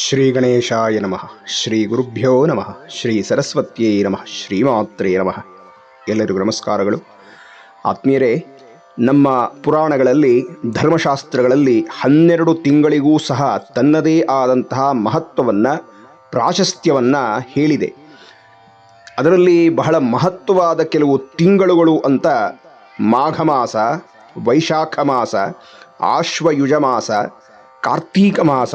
ಶ್ರೀ ಗಣೇಶಾಯ ನಮಃ. ಶ್ರೀ ಗುರುಭ್ಯೋ ನಮಃ. ಶ್ರೀ ಸರಸ್ವತ್ಯೈ ನಮಃ. ಶ್ರೀಮಾತ್ರೇ ನಮಃ. ಎಲ್ಲರಿಗೂ ನಮಸ್ಕಾರಗಳು. ಆತ್ಮೀಯರೇ, ನಮ್ಮ ಪುರಾಣಗಳಲ್ಲಿ, ಧರ್ಮಶಾಸ್ತ್ರಗಳಲ್ಲಿ 12 ತಿಂಗಳಿಗೂ ಸಹ ತನ್ನದೇ ಆದಂತಹ ಮಹತ್ವವನ್ನು, ಪ್ರಾಶಸ್ತ್ಯವನ್ನು ಹೇಳಿದೆ. ಅದರಲ್ಲಿ ಬಹಳ ಮಹತ್ವವಾದ ಕೆಲವು ತಿಂಗಳುಗಳು ಅಂತ ಮಾಘ ಮಾಸ, ವೈಶಾಖ ಮಾಸ, ಆಶ್ವಯುಜ ಮಾಸ, ಕಾರ್ತೀಕ ಮಾಸ,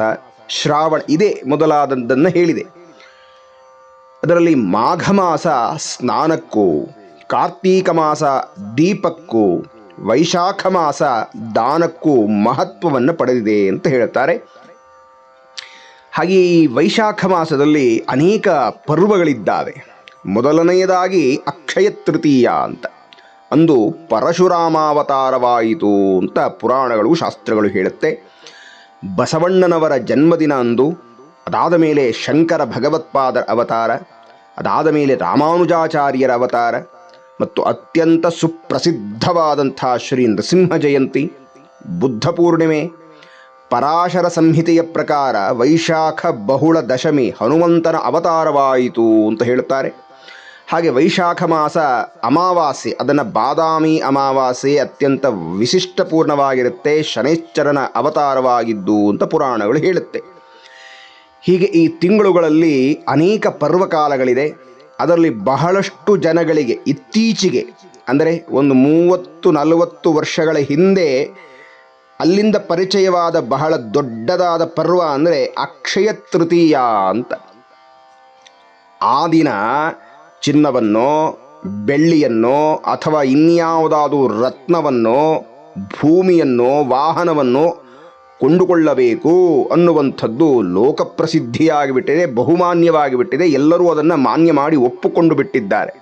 ಶ್ರಾವಣ ಇದೇ ಮೊದಲಾದದ್ದನ್ನು ಹೇಳಿದೆ. ಅದರಲ್ಲಿ ಮಾಘ ಮಾಸ ಸ್ನಾನಕ್ಕೂ, ಕಾರ್ತೀಕ ಮಾಸ ದೀಪಕ್ಕೂ, ವೈಶಾಖ ಮಾಸ ದಾನಕ್ಕೂ ಮಹತ್ವವನ್ನು ಪಡೆದಿದೆ ಅಂತ ಹೇಳ್ತಾರೆ. ಹಾಗೆ ಈ ವೈಶಾಖ ಮಾಸದಲ್ಲಿ ಅನೇಕ ಪರ್ವಗಳಿದ್ದಾವೆ. ಮೊದಲನೆಯದಾಗಿ ಅಕ್ಷಯ ತೃತೀಯ ಅಂತ. ಅಂದು ಪರಶುರಾಮಾವತಾರವಾಯಿತು ಅಂತ ಪುರಾಣಗಳು, ಶಾಸ್ತ್ರಗಳು ಹೇಳುತ್ತೆ. ಬಸವಣ್ಣನವರ ಜನ್ಮದಿನ ಅಂದು. ಅದಾದ ಮೇಲೆ ಶಂಕರ ಭಗವತ್ಪಾದರ ಅವತಾರ, ಅದಾದ ಮೇಲೆ ರಾಮಾನುಜಾಚಾರ್ಯರ ಅವತಾರ, ಮತ್ತು ಅತ್ಯಂತ ಸುಪ್ರಸಿದ್ಧವಾದಂಥ ಶ್ರೀ ನೃಸಿಂಹ ಜಯಂತಿ, ಬುದ್ಧ ಪೂರ್ಣಿಮೆ, ಪರಾಶರ ಸಂಹಿತೆಯ ಪ್ರಕಾರ ವೈಶಾಖ ಬಹುಳ ದಶಮಿ ಹನುಮಂತನ ಅವತಾರವಾಯಿತು ಅಂತ ಹೇಳುತ್ತಾರೆ. ಹಾಗೆ ವೈಶಾಖ ಮಾಸ ಅಮಾವಾಸ್ಯೆ, ಅದನ್ನು ಬಾದಾಮಿ ಅಮಾವಾಸ್ಯೆ ಅತ್ಯಂತ ವಿಶಿಷ್ಟಪೂರ್ಣವಾಗಿರುತ್ತೆ, ಶನೈಶ್ಚರನ ಅವತಾರವಾಗಿದ್ದು ಅಂತ ಪುರಾಣಗಳು ಹೇಳುತ್ತೆ. ಹೀಗೆ ಈ ತಿಂಗಳುಗಳಲ್ಲಿ ಅನೇಕ ಪರ್ವಕಾಲಗಳಿದೆ. ಅದರಲ್ಲಿ ಬಹಳಷ್ಟು ಜನಗಳಿಗೆ ಇತ್ತೀಚೆಗೆ, ಅಂದರೆ ಒಂದು 30-40 ವರ್ಷಗಳ ಹಿಂದೆ ಅಲ್ಲಿಂದ ಪರಿಚಯವಾದ ಬಹಳ ದೊಡ್ಡದಾದ ಪರ್ವ ಅಂದರೆ ಅಕ್ಷಯ ತೃತೀಯ ಅಂತ. ಆ ದಿನ ಚಿನ್ನವನ್ನೋ, ಬೆಳ್ಳಿಯನ್ನೋ, ಅಥವಾ ಇನ್ಯಾವುದಾದರೂ ರತ್ನವನ್ನೋ, ಭೂಮಿಯನ್ನೋ, ವಾಹನವನ್ನೋ ಕೊಂಡುಕೊಳ್ಳಬೇಕು ಅನ್ನುವಂಥದ್ದು ಲೋಕಪ್ರಸಿದ್ಧಿಯಾಗಿಬಿಟ್ಟಿದೆ, ಬಹುಮಾನ್ಯವಾಗಿಬಿಟ್ಟಿದೆ. ಎಲ್ಲರೂ ಅದನ್ನು ಮಾನ್ಯ ಮಾಡಿ ಒಪ್ಪುಕೊಂಡು ಬಿಟ್ಟಿದ್ದಾರೆ.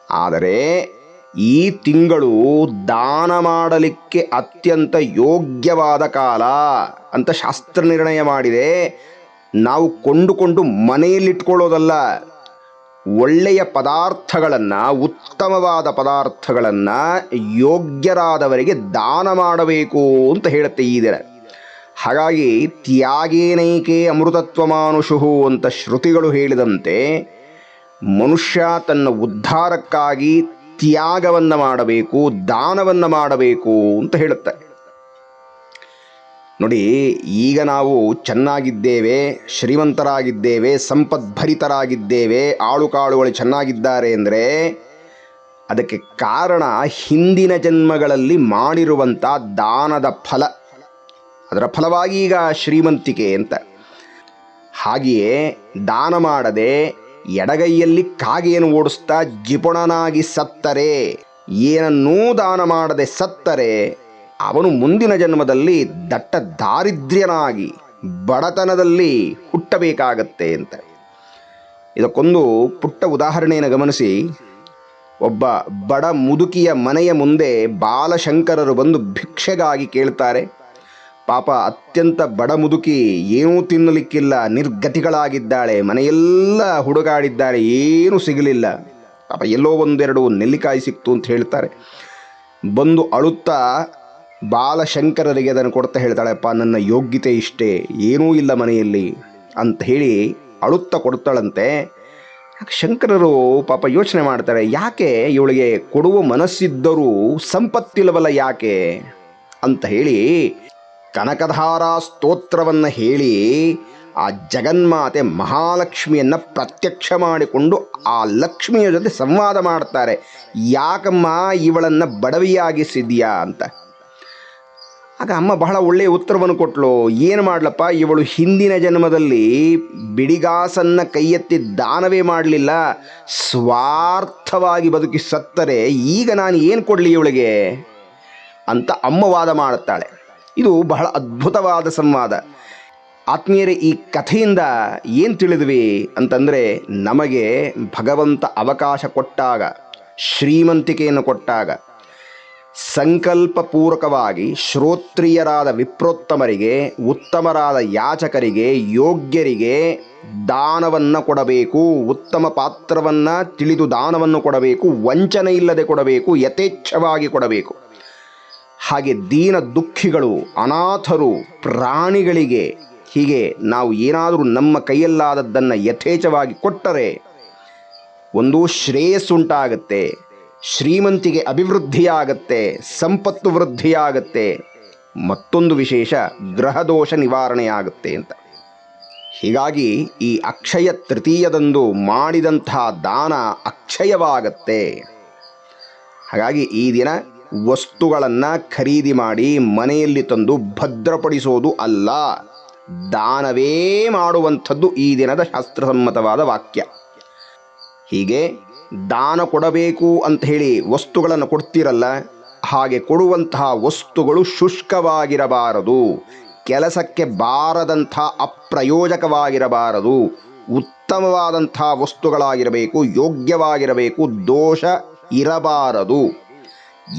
ಆದರೆ ಈ ತಿಂಗಳು ದಾನ ಮಾಡಲಿಕ್ಕೆ ಅತ್ಯಂತ ಯೋಗ್ಯವಾದ ಕಾಲ ಅಂತ ಶಾಸ್ತ್ರ ನಿರ್ಣಯ ಮಾಡಿದೆ. ನಾವು ಕೊಂಡುಕೊಂಡು ಮನೆಯಲ್ಲಿಟ್ಕೊಳ್ಳೋದಲ್ಲ, ಒಳ್ಳೆಯ ಪದಾರ್ಥಗಳನ್ನು, ಉತ್ತಮವಾದ ಪದಾರ್ಥಗಳನ್ನು ಯೋಗ್ಯರಾದವರಿಗೆ ದಾನ ಮಾಡಬೇಕು ಅಂತ ಹೇಳುತ್ತೆ ಈ ದಿನ. ಹಾಗಾಗಿ ತ್ಯಾಗೇನೈಕೆ ಅಮೃತತ್ವಮಾನುಷು ಅಂತ ಶ್ರುತಿಗಳು ಹೇಳಿದಂತೆ ಮನುಷ್ಯ ತನ್ನ ಉದ್ಧಾರಕ್ಕಾಗಿ ತ್ಯಾಗವನ್ನು ಮಾಡಬೇಕು, ದಾನವನ್ನು ಮಾಡಬೇಕು ಅಂತ ಹೇಳುತ್ತೆ. ನೋಡಿ, ಈಗ ನಾವು ಚೆನ್ನಾಗಿದ್ದೇವೆ, ಶ್ರೀಮಂತರಾಗಿದ್ದೇವೆ, ಸಂಪದ್ಭರಿತರಾಗಿದ್ದೇವೆ, ಆಳುಕಾಳುಗಳು ಚೆನ್ನಾಗಿದ್ದಾರೆ ಅಂದರೆ ಅದಕ್ಕೆ ಕಾರಣ ಹಿಂದಿನ ಜನ್ಮಗಳಲ್ಲಿ ಮಾಡಿರುವಂಥ ದಾನದ ಫಲ. ಅದರ ಫಲವಾಗಿ ಈಗ ಶ್ರೀಮಂತಿಕೆ ಅಂತ. ಹಾಗೆಯೇ ದಾನ ಮಾಡದೆ ಎಡಗೈಯಲ್ಲಿ ಕಾಗೆಯನ್ನು ಓಡಿಸ್ತಾ ಜಿಪುಣನಾಗಿ ಸತ್ತರೆ, ಏನನ್ನೂ ದಾನ ಮಾಡದೆ ಸತ್ತರೆ ಅವನು ಮುಂದಿನ ಜನ್ಮದಲ್ಲಿ ದಟ್ಟ ದಾರಿದ್ರ್ಯನಾಗಿ ಬಡತನದಲ್ಲಿ ಹುಟ್ಟಬೇಕಾಗತ್ತೆ ಅಂತ. ಇದಕ್ಕೊಂದು ಪುಟ್ಟ ಉದಾಹರಣೆಯನ್ನು ಗಮನಿಸಿ. ಒಬ್ಬ ಬಡ ಮುದುಕಿಯ ಮನೆಯ ಮುಂದೆ ಬಾಲಶಂಕರರು ಬಂದು ಭಿಕ್ಷೆಗಾಗಿ ಕೇಳ್ತಾರೆ. ಪಾಪ ಅತ್ಯಂತ ಬಡ ಮುದುಕಿ, ಏನೂ ತಿನ್ನಲಿಕ್ಕಿಲ್ಲ, ನಿರ್ಗತಿಗಳಾಗಿದ್ದಾಳೆ, ಮನೆಯೆಲ್ಲ ಹುಡುಗಾಡಿದ್ದಾರೆ, ಏನೂ ಸಿಗಲಿಲ್ಲ. ಪಾಪ ಎಲ್ಲೋ ಒಂದೆರಡು ನೆಲ್ಲಿಕಾಯಿ ಸಿಕ್ತು ಅಂತ ಹೇಳ್ತಾರೆ. ಬಂದು ಅಳುತ್ತಾ ಬಾಲಶಂಕರರಿಗೆ ಅದನ್ನು ಕೊಡ್ತಾ ಹೇಳ್ತಾಳೆ, ಅಪ್ಪ ನನ್ನ ಯೋಗ್ಯತೆ ಇಷ್ಟೇ, ಏನೂ ಇಲ್ಲ ಮನೆಯಲ್ಲಿ ಅಂತ ಹೇಳಿ ಅಳುತ್ತಾ ಕೊಡ್ತಾಳಂತೆ. ಶಂಕರರು ಪಾಪ ಯೋಚನೆ ಮಾಡ್ತಾರೆ, ಯಾಕೆ ಇವಳಿಗೆ ಕೊಡುವ ಮನಸ್ಸಿದ್ದರೂ ಸಂಪತ್ತಿಲ್ಲವಲ್ಲ ಯಾಕೆ ಅಂತ ಹೇಳಿ ಕನಕಧಾರ ಸ್ತೋತ್ರವನ್ನು ಹೇಳಿ ಆ ಜಗನ್ಮಾತೆ ಮಹಾಲಕ್ಷ್ಮಿಯನ್ನು ಪ್ರತ್ಯಕ್ಷ ಮಾಡಿಕೊಂಡು ಆ ಲಕ್ಷ್ಮಿಯ ಜೊತೆ ಸಂವಾದ ಮಾಡ್ತಾರೆ. ಯಾಕಮ್ಮ ಇವಳನ್ನು ಬಡವಿಯಾಗಿಸಿದ್ಯಾ ಅಂತ. ಆಗ ಅಮ್ಮ ಬಹಳ ಒಳ್ಳೆಯ ಉತ್ತರವನ್ನು ಕೊಟ್ಟಳು. ಏನು ಮಾಡಲಪ್ಪ, ಇವಳು ಹಿಂದಿನ ಜನ್ಮದಲ್ಲಿ ಬಿಡಿಗಾಸನ್ನು ಕೈ ಎತ್ತಿ ದಾನವೇ ಮಾಡಲಿಲ್ಲ, ಸ್ವಾರ್ಥವಾಗಿ ಬದುಕಿ ಸತ್ತರೆ ಈಗ ನಾನು ಏನು ಕೊಡಲಿ ಇವಳಿಗೆ ಅಂತ ಅಮ್ಮ ವಾದ ಮಾಡುತ್ತಾಳೆ. ಇದು ಬಹಳ ಅದ್ಭುತವಾದ ಸಂವಾದ. ಆತ್ಮೀಯರೇ, ಈ ಕಥೆಯಿಂದ ಏನು ತಿಳಿದ್ವಿ ಅಂತಂದರೆ, ನಮಗೆ ಭಗವಂತ ಅವಕಾಶ ಕೊಟ್ಟಾಗ, ಶ್ರೀಮಂತಿಕೆಯನ್ನು ಕೊಟ್ಟಾಗ, ಸಂಕಲ್ಪಪೂರ್ವಕವಾಗಿ ಶ್ರೋತ್ರಿಯರಾದ ವಿಪ್ರೋತ್ತಮರಿಗೆ, ಉತ್ತಮರಾದ ಯಾಚಕರಿಗೆ, ಯೋಗ್ಯರಿಗೆ ದಾನವನ್ನು ಕೊಡಬೇಕು. ಉತ್ತಮ ಪಾತ್ರವನ್ನು ತಿಳಿದು ದಾನವನ್ನು ಕೊಡಬೇಕು. ವಂಚನೆ ಇಲ್ಲದೆ ಕೊಡಬೇಕು, ಯಥೇಚ್ಛವಾಗಿ ಕೊಡಬೇಕು. ಹಾಗೆ ದೀನ ದುಃಖಿಗಳು, ಅನಾಥರು, ಪ್ರಾಣಿಗಳಿಗೆ ಹೀಗೆ ನಾವು ಏನಾದರೂ ನಮ್ಮ ಕೈಯಲ್ಲಾದದ್ದನ್ನು ಯಥೇಚ್ಛವಾಗಿ ಕೊಟ್ಟರೆ ಒಂದು ಶ್ರೇಯಸ್ಸುಂಟಾಗತ್ತೆ, ಶ್ರೀಮಂತಿಗೆ ಅಭಿವೃದ್ಧಿಯಾಗತ್ತೆ, ಸಂಪತ್ತು ವೃದ್ಧಿಯಾಗತ್ತೆ, ಮತ್ತೊಂದು ವಿಶೇಷ ಗ್ರಹದೋಷ ನಿವಾರಣೆಯಾಗುತ್ತೆ ಅಂತ. ಹೀಗಾಗಿ ಈ ಅಕ್ಷಯ ತೃತೀಯದಂದು ಮಾಡಿದಂತಹ ದಾನ ಅಕ್ಷಯವಾಗತ್ತೆ. ಹಾಗಾಗಿ ಈ ದಿನ ವಸ್ತುಗಳನ್ನು ಖರೀದಿ ಮಾಡಿ ಮನೆಯಲ್ಲಿ ತಂದು ಭದ್ರಪಡಿಸೋದು ಅಲ್ಲ, ದಾನವೇ ಮಾಡುವಂಥದ್ದು ಈ ದಿನದ ಶಾಸ್ತ್ರಸಮ್ಮತವಾದ ವಾಕ್ಯ. ಹೀಗೆ ದಾನ ಕೊಡಬೇಕು ಅಂತ ಹೇಳಿ ವಸ್ತುಗಳನ್ನು ಕೊಡ್ತೀರಲ್ಲ, ಹಾಗೆ ಕೊಡುವಂತಹ ವಸ್ತುಗಳು ಶುಷ್ಕವಾಗಿರಬಾರದು, ಕೆಲಸಕ್ಕೆ ಬಾರದಂಥ ಅಪ್ರಯೋಜಕವಾಗಿರಬಾರದು, ಉತ್ತಮವಾದಂಥ ವಸ್ತುಗಳಾಗಿರಬೇಕು, ಯೋಗ್ಯವಾಗಿರಬೇಕು, ದೋಷ ಇರಬಾರದು.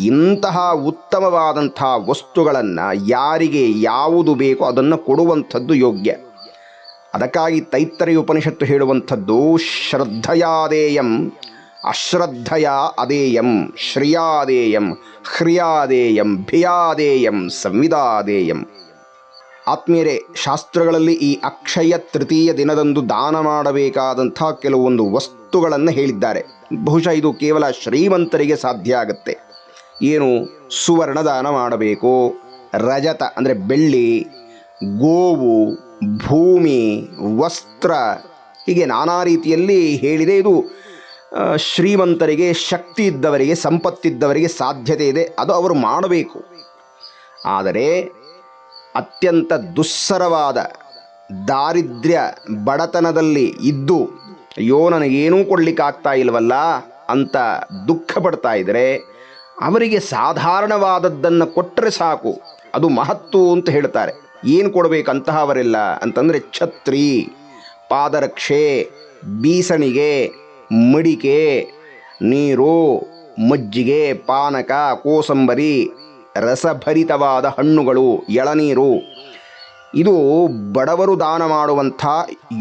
ಇಂತಹ ಉತ್ತಮವಾದಂಥ ವಸ್ತುಗಳನ್ನು ಯಾರಿಗೆ ಯಾವುದು ಬೇಕೋ ಅದನ್ನು ಕೊಡುವಂಥದ್ದು ಯೋಗ್ಯ. ಅದಕ್ಕಾಗಿ ತೈತ್ತರೀಯ ಉಪನಿಷತ್ತು ಹೇಳುವಂಥದ್ದು ಶ್ರದ್ಧಯಾದೇಯಂ ಅಶ್ರದ್ಧಯ ಅದೇಯಂ ಶ್ರಿಯಾದೇಯಂ ಹ್ರಿಯಾದೇಯಂ ಭಿಯಾದೇಯಂ ಸಂವಿದಾದೇಯಂ. ಆತ್ಮೀಯರೇ, ಶಾಸ್ತ್ರಗಳಲ್ಲಿ ಈ ಅಕ್ಷಯ ತೃತೀಯ ದಿನದಂದು ದಾನ ಮಾಡಬೇಕಾದಂಥ ಕೆಲವೊಂದು ವಸ್ತುಗಳನ್ನು ಹೇಳಿದ್ದಾರೆ. ಬಹುಶಃ ಇದು ಕೇವಲ ಶ್ರೀಮಂತರಿಗೆ ಸಾಧ್ಯ ಆಗುತ್ತೆ. ಏನು? ಸುವರ್ಣ ದಾನ ಮಾಡಬೇಕು, ರಜತ ಅಂದರೆ ಬೆಳ್ಳಿ, ಗೋವು, ಭೂಮಿ, ವಸ್ತ್ರ, ಹೀಗೆ ನಾನಾ ರೀತಿಯಲ್ಲಿ ಹೇಳಿದೆ. ಇದು ಶ್ರೀಮಂತರಿಗೆ, ಶಕ್ತಿ ಇದ್ದವರಿಗೆ, ಸಂಪತ್ತಿದ್ದವರಿಗೆ ಸಾಧ್ಯತೆ ಇದೆ, ಅದು ಅವರು ಮಾಡಬೇಕು. ಆದರೆ ಅತ್ಯಂತ ದುಸ್ಸರವಾದ ದಾರಿದ್ರ್ಯ ಬಡತನದಲ್ಲಿ ಇದ್ದು ಅಯ್ಯೋ ನನಗೇನೂ ಕೊಡಲಿಕ್ಕಾಗ್ತಾ ಇಲ್ವಲ್ಲ ಅಂತ ದುಃಖ ಪಡ್ತಾ ಇದ್ದರೆ ಅವರಿಗೆ ಸಾಧಾರಣವಾದದ್ದನ್ನು ಕೊಟ್ಟರೆ ಸಾಕು, ಅದು ಮಹತ್ತು ಅಂತ ಹೇಳ್ತಾರೆ. ಏನು ಕೊಡಬೇಕಂತಹವರೆಲ್ಲ ಅಂತಂದರೆ ಛತ್ರಿ, ಪಾದರಕ್ಷೆ, ಬೀಸಣಿಗೆ, ಮಡಿಕೆ, ನೀರು, ಮಜ್ಜಿಗೆ, ಪಾನಕ, ಕೋಸಂಬರಿ, ರಸಭರಿತವಾದ ಹಣ್ಣುಗಳು, ಎಳನೀರು, ಇದು ಬಡವರು ದಾನ ಮಾಡುವಂಥ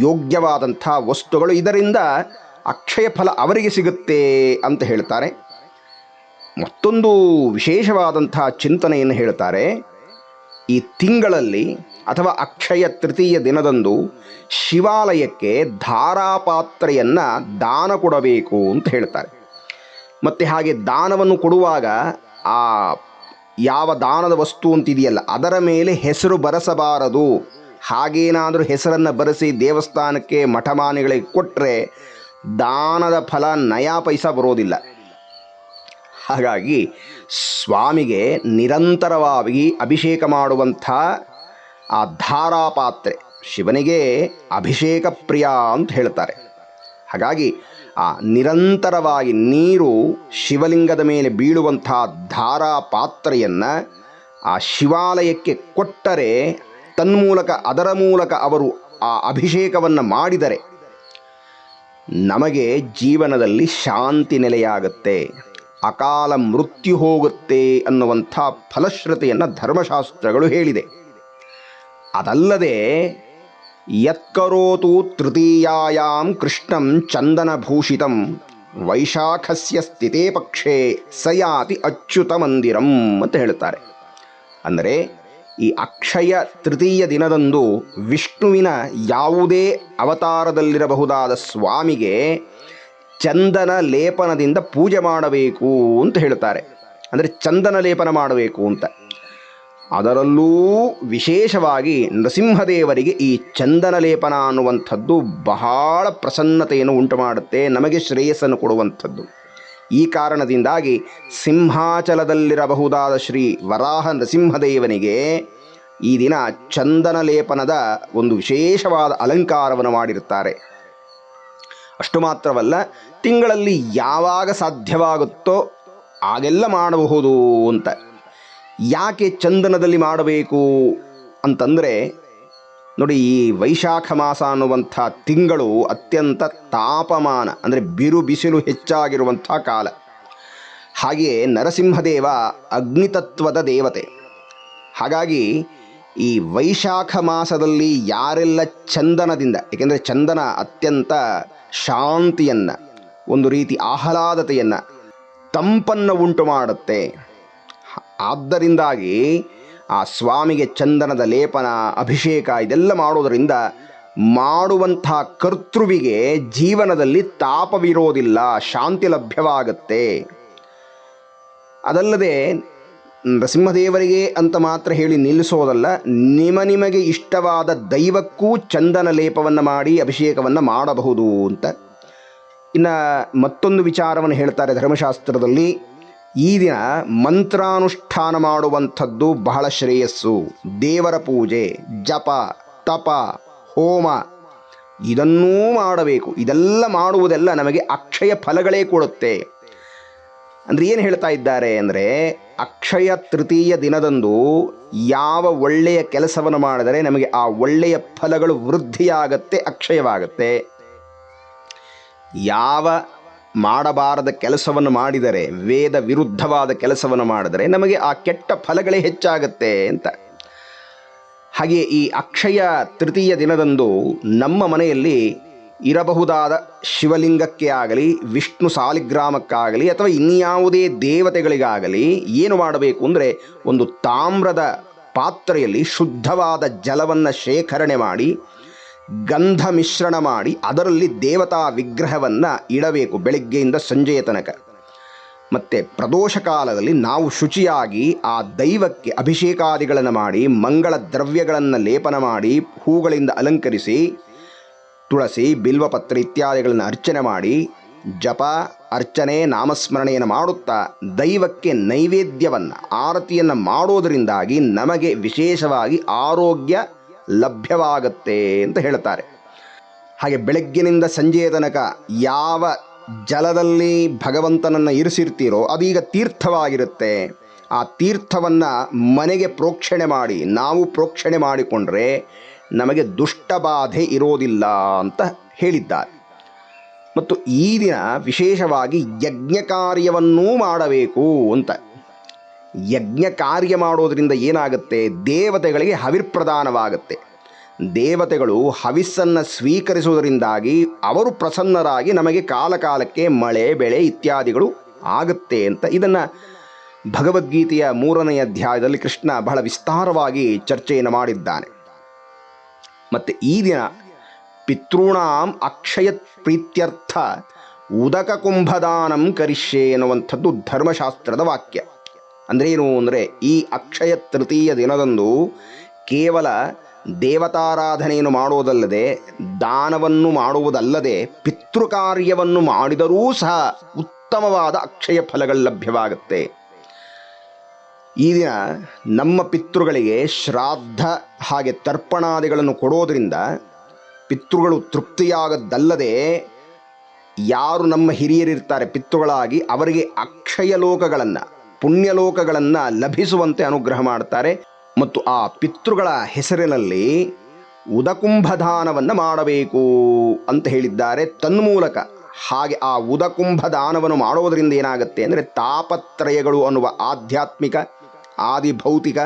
ಯೋಗ್ಯವಾದಂಥ ವಸ್ತುಗಳು. ಇದರಿಂದ ಅಕ್ಷಯ ಫಲ ಅವರಿಗೆ ಸಿಗುತ್ತೆ ಅಂತ ಹೇಳ್ತಾರೆ. ಮತ್ತೊಂದು ವಿಶೇಷವಾದಂಥ ಚಿಂತನೆಯನ್ನು ಹೇಳ್ತಾರೆ. ಈ ತಿಂಗಳಲ್ಲಿ ಅಥವಾ ಅಕ್ಷಯ ತೃತೀಯ ದಿನದಂದು ಶಿವಾಲಯಕ್ಕೆ ಧಾರಾಪಾತ್ರೆಯನ್ನು ದಾನ ಕೊಡಬೇಕು ಅಂತ ಹೇಳ್ತಾರೆ. ಮತ್ತು ಹಾಗೆ ದಾನವನ್ನು ಕೊಡುವಾಗ ಆ ಯಾವ ದಾನದ ವಸ್ತು ಅಂತಿದೆಯಲ್ಲ ಅದರ ಮೇಲೆ ಹೆಸರು ಬರೆಸಬಾರದು. ಹಾಗೇನಾದರೂ ಹೆಸರನ್ನು ಬರೆಸಿ ದೇವಸ್ಥಾನಕ್ಕೆ ಮಠಮಾನಿಗಳಿಗೆ ಕೊಟ್ಟರೆ ದಾನದ ಫಲ ನಯಾ ಪೈಸಾ ಬರೋದಿಲ್ಲ. ಹಾಗಾಗಿ ಸ್ವಾಮಿಗೆ ನಿರಂತರವಾಗಿ ಅಭಿಷೇಕ ಮಾಡುವಂಥ ಆ ಧಾರಾಪಾತ್ರೆ, ಶಿವನಿಗೆ ಅಭಿಷೇಕ ಪ್ರಿಯ ಅಂತ ಹೇಳ್ತಾರೆ. ಹಾಗಾಗಿ ಆ ನಿರಂತರವಾಗಿ ನೀರು ಶಿವಲಿಂಗದ ಮೇಲೆ ಬೀಳುವಂಥ ಧಾರಾಪಾತ್ರೆಯನ್ನು ಆ ಶಿವಾಲಯಕ್ಕೆ ಕೊಟ್ಟರೆ, ತನ್ಮೂಲಕ ಅದರ ಮೂಲಕ ಅವರು ಆ ಅಭಿಷೇಕವನ್ನು ಮಾಡಿದರೆ ನಮಗೆ ಜೀವನದಲ್ಲಿ ಶಾಂತಿ ನೆಲೆಯಾಗುತ್ತೆ, ಅಕಾಲ ಮೃತ್ಯು ಹೋಗುತ್ತೆ ಅನ್ನುವಂಥ ಫಲಶ್ರುತಿಯನ್ನು ಧರ್ಮಶಾಸ್ತ್ರಗಳು ಹೇಳಿದೆ. ಅದಲ್ಲದೆ ಯತ್ಕರೋತು ತೃತೀಯಾಯಾಂ ಕೃಷ್ಣಂ ಚಂದನಭೂಷಿತಂ ವೈಶಾಖಸ್ಯ ಸ್ಥಿತೇ ಪಕ್ಷೇ ಸಯಾತಿ ಅಚ್ಯುತ ಮಂದಿರಂ ಅಂತ ಹೇಳ್ತಾರೆ. ಅಂದರೆ ಈ ಅಕ್ಷಯ ತೃತೀಯ ದಿನದಂದು ವಿಷ್ಣುವಿನ ಯಾವುದೇ ಅವತಾರದಲ್ಲಿರಬಹುದಾದ ಸ್ವಾಮಿಗೆ ಚಂದನ ಲೇಪನದಿಂದ ಪೂಜೆ ಮಾಡಬೇಕು ಅಂತ ಹೇಳ್ತಾರೆ. ಅಂದರೆ ಚಂದನ ಲೇಪನ ಮಾಡಬೇಕು ಅಂತ. ಅದರಲ್ಲೂ ವಿಶೇಷವಾಗಿ ನರಸಿಂಹದೇವರಿಗೆ ಈ ಚಂದನ ಲೇಪನ ಅನ್ನುವಂಥದ್ದು ಬಹಳ ಪ್ರಸನ್ನತೆಯನ್ನು ಉಂಟು ಮಾಡುತ್ತೆ, ನಮಗೆ ಶ್ರೇಯಸ್ಸನ್ನು ಕೊಡುವಂಥದ್ದು. ಈ ಕಾರಣದಿಂದಾಗಿ ಸಿಂಹಾಚಲದಲ್ಲಿರಬಹುದಾದ ಶ್ರೀ ವರಾಹ ನರಸಿಂಹದೇವನಿಗೆ ಈ ದಿನ ಚಂದನ ಲೇಪನದ ಒಂದು ವಿಶೇಷವಾದ ಅಲಂಕಾರವನ್ನು ಮಾಡಿರ್ತಾರೆ. ಅಷ್ಟು ಮಾತ್ರವಲ್ಲ, ತಿಂಗಳಲ್ಲಿ ಯಾವಾಗ ಸಾಧ್ಯವಾಗುತ್ತೋ ಆಗೆಲ್ಲ ಮಾಡಬಹುದು ಅಂತ. ಯಾಕೆ ಚಂದನದಲ್ಲಿ ಮಾಡಬೇಕು ಅಂತಂದರೆ ನೋಡಿ, ಈ ವೈಶಾಖ ಮಾಸ ಅನ್ನುವಂಥ ತಿಂಗಳು ಅತ್ಯಂತ ತಾಪಮಾನ ಅಂದರೆ ಬಿರು ಬಿಸಿಲು ಹೆಚ್ಚಾಗಿರುವಂಥ ಕಾಲ. ಹಾಗೆಯೇ ನರಸಿಂಹದೇವ ಅಗ್ನಿತತ್ವದ ದೇವತೆ. ಹಾಗಾಗಿ ಈ ವೈಶಾಖ ಮಾಸದಲ್ಲಿ ಯಾರೆಲ್ಲ ಚಂದನದಿಂದ, ಏಕೆಂದರೆ ಚಂದನ ಅತ್ಯಂತ ಶಾಂತಿಯನ್ನು, ಒಂದು ರೀತಿ ಆಹ್ಲಾದತೆಯನ್ನು, ತಂಪನ್ನು ಉಂಟು ಮಾಡುತ್ತೆ. ಆದ್ದರಿಂದಾಗಿ ಆ ಸ್ವಾಮಿಗೆ ಚಂದನದ ಲೇಪನ, ಅಭಿಷೇಕ ಇದೆಲ್ಲ ಮಾಡೋದರಿಂದ ಮಾಡುವಂಥ ಕರ್ತೃವಿಗೆ ಜೀವನದಲ್ಲಿ ತಾಪವಿರೋದಿಲ್ಲ, ಶಾಂತಿ ಲಭ್ಯವಾಗುತ್ತೆ. ಅದಲ್ಲದೆ ನರಸಿಂಹದೇವರಿಗೆ ಅಂತ ಮಾತ್ರ ಹೇಳಿ ನಿಲ್ಲಿಸೋದಲ್ಲ, ನಿಮಗೆ ಇಷ್ಟವಾದ ದೈವಕ್ಕೂ ಚಂದನ ಲೇಪವನ್ನು ಮಾಡಿ ಅಭಿಷೇಕವನ್ನು ಮಾಡಬಹುದು ಅಂತ. ಇನ್ನು ಮತ್ತೊಂದು ವಿಚಾರವನ್ನು ಹೇಳ್ತಾರೆ ಧರ್ಮಶಾಸ್ತ್ರದಲ್ಲಿ, ಈ ದಿನ ಮಂತ್ರಾನುಷ್ಠಾನ ಮಾಡುವಂಥದ್ದು ಬಹಳ ಶ್ರೇಯಸ್ಸು. ದೇವರ ಪೂಜೆ, ಜಪ, ತಪ, ಹೋಮ ಇದನ್ನೂ ಮಾಡಬೇಕು. ಇದೆಲ್ಲ ಮಾಡುವುದೆಲ್ಲ ನಮಗೆ ಅಕ್ಷಯ ಫಲಗಳೇ ಕೊಡುತ್ತೆ. ಅಂದರೆ ಏನು ಹೇಳ್ತಾ ಇದ್ದಾರೆ ಅಂದರೆ, ಅಕ್ಷಯ ತೃತೀಯ ದಿನದಂದು ಯಾವ ಒಳ್ಳೆಯ ಕೆಲಸವನ್ನು ಮಾಡಿದರೆ ನಮಗೆ ಆ ಒಳ್ಳೆಯ ಫಲಗಳು ವೃದ್ಧಿಯಾಗತ್ತೆ, ಅಕ್ಷಯವಾಗತ್ತೆ. ಯಾವ ಮಾಡಬಾರದ ಕೆಲಸವನ್ನು ಮಾಡಿದರೆ, ವೇದ ವಿರುದ್ಧವಾದ ಕೆಲಸವನ್ನು ಮಾಡಿದರೆ ನಮಗೆ ಆ ಕೆಟ್ಟ ಫಲಗಳೇ ಹೆಚ್ಚಾಗತ್ತೆ ಅಂತ. ಹಾಗೆ ಈ ಅಕ್ಷಯ ತೃತೀಯ ದಿನದಂದು ನಮ್ಮ ಮನೆಯಲ್ಲಿ ಇರಬಹುದಾದ ಶಿವಲಿಂಗಕ್ಕೆ ಆಗಲಿ, ವಿಷ್ಣು ಸಾಲಿಗ್ರಾಮಕ್ಕಾಗಲಿ ಅಥವಾ ಇನ್ಯಾವುದೇ ದೇವತೆಗಳಿಗಾಗಲಿ ಏನು ಮಾಡಬೇಕು ಅಂದರೆ, ಒಂದು ತಾಮ್ರದ ಪಾತ್ರೆಯಲ್ಲಿ ಶುದ್ಧವಾದ ಜಲವನ್ನು ಶೇಖರಣೆ ಮಾಡಿ, ಗಂಧ ಮಿಶ್ರಣ ಮಾಡಿ ಅದರಲ್ಲಿ ದೇವತಾ ವಿಗ್ರಹವನ್ನು ಇಡಬೇಕು ಬೆಳಗ್ಗೆಯಿಂದ ಸಂಜೆಯ ತನಕ. ಮತ್ತು ಪ್ರದೋಷ ಕಾಲದಲ್ಲಿ ನಾವು ಶುಚಿಯಾಗಿ ಆ ದೈವಕ್ಕೆ ಅಭಿಷೇಕಾದಿಗಳನ್ನು ಮಾಡಿ, ಮಂಗಳ ದ್ರವ್ಯಗಳನ್ನು ಲೇಪನ ಮಾಡಿ, ಹೂಗಳಿಂದ ಅಲಂಕರಿಸಿ, ತುಳಸಿ, ಬಿಲ್ವಪತ್ರ ಇತ್ಯಾದಿಗಳನ್ನು ಅರ್ಚನೆ ಮಾಡಿ, ಜಪ, ಅರ್ಚನೆ, ನಾಮಸ್ಮರಣೆಯನ್ನು ಮಾಡುತ್ತಾ ದೈವಕ್ಕೆ ನೈವೇದ್ಯವನ್ನು, ಆರತಿಯನ್ನು ಮಾಡೋದರಿಂದಾಗಿ ನಮಗೆ ವಿಶೇಷವಾಗಿ ಆರೋಗ್ಯ ಲಭ್ಯವಾಗುತ್ತೆ ಅಂತ ಹೇಳ್ತಾರೆ. ಹಾಗೆ ಬೆಳಗ್ಗಿನಿಂದ ಸಂಜೆಯ ತನಕ ಯಾವ ಜಲದಲ್ಲಿ ಭಗವಂತನನ್ನು ಇರಿಸಿರ್ತೀರೋ ಅದೀಗ ತೀರ್ಥವಾಗಿರುತ್ತೆ. ಆ ತೀರ್ಥವನ್ನು ಮನೆಗೆ ಪ್ರೋಕ್ಷಣೆ ಮಾಡಿ, ನಾವು ಪ್ರೋಕ್ಷಣೆ ಮಾಡಿಕೊಂಡ್ರೆ ನಮಗೆ ದುಷ್ಟಬಾಧೆ ಇರೋದಿಲ್ಲ ಅಂತ ಹೇಳಿದ್ದಾರೆ. ಮತ್ತು ಈ ದಿನ ವಿಶೇಷವಾಗಿ ಯಜ್ಞ ಕಾರ್ಯವನ್ನೂ ಮಾಡಬೇಕು ಅಂತ. ಯಜ್ಞ ಕಾರ್ಯ ಮಾಡೋದರಿಂದ ಏನಾಗುತ್ತೆ, ದೇವತೆಗಳಿಗೆ ಹವಿರ್ಪ್ರದಾನವಾಗುತ್ತೆ. ದೇವತೆಗಳು ಹವಿಸ್ಸನ್ನು ಸ್ವೀಕರಿಸುವುದರಿಂದಾಗಿ ಅವರು ಪ್ರಸನ್ನರಾಗಿ ನಮಗೆ ಕಾಲಕಾಲಕ್ಕೆ ಮಳೆ, ಬೆಳೆ ಇತ್ಯಾದಿಗಳು ಆಗುತ್ತೆ ಅಂತ. ಇದನ್ನು ಭಗವದ್ಗೀತೆಯ 3ನೇ ಅಧ್ಯಾಯದಲ್ಲಿ ಕೃಷ್ಣ ಬಹಳ ವಿಸ್ತಾರವಾಗಿ ಚರ್ಚೆಯನ್ನು ಮಾಡಿದ್ದಾನೆ. ಮತ್ತು ಈ ದಿನ ಪಿತೃಣಾಂ ಅಕ್ಷಯ ಪ್ರೀತ್ಯರ್ಥ ಉದಕ ಕುಂಭದಾನಂ ಕರಿಷ್ಯೆ ಎನ್ನುವಂಥದ್ದು ಧರ್ಮಶಾಸ್ತ್ರದ ವಾಕ್ಯ. ಅಂದ್ರೇನು ಅಂದರೆ, ಈ ಅಕ್ಷಯ ತೃತೀಯ ದಿನದಂದು ಕೇವಲ ದೇವತಾರಾಧನೆಯನ್ನು ಮಾಡೋದಲ್ಲದೆ, ದಾನವನ್ನು ಮಾಡುವುದಲ್ಲದೆ, ಪಿತೃಕಾರ್ಯವನ್ನು ಮಾಡಿದರೂ ಸಹ ಉತ್ತಮವಾದ ಅಕ್ಷಯ ಫಲಗಳು ಲಭ್ಯವಾಗುತ್ತೆ. ಈ ದಿನ ನಮ್ಮ ಪಿತೃಗಳಿಗೆ ಶ್ರಾದ್ದ ಹಾಗೆ ತರ್ಪಣಾದಿಗಳನ್ನು ಕೊಡೋದರಿಂದ ಪಿತೃಗಳು ತೃಪ್ತಿಯಾಗದ್ದಲ್ಲದೆ, ಯಾರು ನಮ್ಮ ಹಿರಿಯರಿರ್ತಾರೆ ಪಿತೃಗಳಾಗಿ ಅವರಿಗೆ ಅಕ್ಷಯ ಲೋಕಗಳನ್ನು, ಪುಣ್ಯಲೋಕಗಳನ್ನು ಲಭಿಸುವಂತೆ ಅನುಗ್ರಹ ಮಾಡ್ತಾರೆ. ಮತ್ತು ಆ ಪಿತೃಗಳ ಹೆಸರಿನಲ್ಲಿ ಉದಕುಂಭದಾನವನ್ನು ಮಾಡಬೇಕು ಅಂತ ಹೇಳಿದ್ದಾರೆ. ತನ್ಮೂಲಕ ಹಾಗೆ ಆ ಉದಕುಂಭದಾನವನ್ನು ಮಾಡೋದರಿಂದ ಏನಾಗುತ್ತೆ ಅಂದರೆ, ತಾಪತ್ರಯಗಳು ಅನ್ನುವ ಆಧ್ಯಾತ್ಮಿಕ, ಆದಿ ಭೌತಿಕ,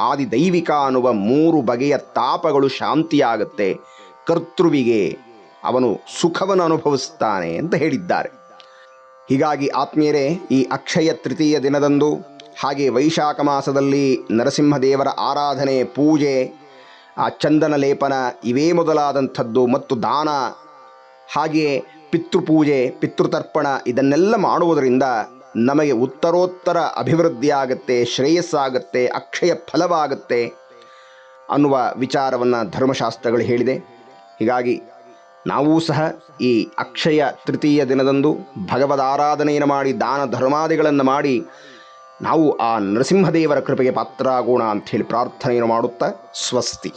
ಆದಿ ದೈವಿಕ ಅನ್ನುವ 3 ಬಗೆಯ ತಾಪಗಳು ಶಾಂತಿಯಾಗುತ್ತೆ. ಕರ್ತೃವಿಗೆ ಅವನು ಸುಖವನ್ನು ಅನುಭವಿಸ್ತಾನೆ ಅಂತ ಹೇಳಿದ್ದಾರೆ. ಹೀಗಾಗಿ ಆತ್ಮೀಯರೇ, ಈ ಅಕ್ಷಯ ತೃತೀಯ ದಿನದಂದು ಹಾಗೆ ವೈಶಾಖ ಮಾಸದಲ್ಲಿ ನರಸಿಂಹದೇವರ ಆರಾಧನೆ, ಪೂಜೆ, ಆ ಚಂದನ ಲೇಪನ ಇವೇ ಮೊದಲಾದಂಥದ್ದು ಮತ್ತು ದಾನ, ಹಾಗೆಯೇ ಪಿತೃಪೂಜೆ, ಪಿತೃತರ್ಪಣ ಇದನ್ನೆಲ್ಲ ಮಾಡುವುದರಿಂದ ನಮಗೆ ಉತ್ತರೋತ್ತರ ಅಭಿವೃದ್ಧಿ ಆಗುತ್ತೆ, ಶ್ರೇಯಸ್ಸಾಗುತ್ತೆ, ಅಕ್ಷಯ ಫಲವಾಗುತ್ತೆ ಅನ್ನುವ ವಿಚಾರವನ್ನು ಧರ್ಮಶಾಸ್ತ್ರಗಳು ಹೇಳಿದೆ. ಹೀಗಾಗಿ ನಾವೂ ಸಹ ಈ ಅಕ್ಷಯ ತೃತೀಯ ದಿನದಂದು ಭಗವದ್ ಆರಾಧನೆಯನ್ನು ಮಾಡಿ, ದಾನ ಧರ್ಮಾದಿಗಳನ್ನು ಮಾಡಿ ನಾವು ಆ ನರಸಿಂಹದೇವರ ಕೃಪೆಗೆ ಪಾತ್ರರಾಗೋಣ ಅಂಥೇಳಿ ಪ್ರಾರ್ಥನೆಯನ್ನು ಮಾಡುತ್ತಾ ಸ್ವಸ್ತಿ.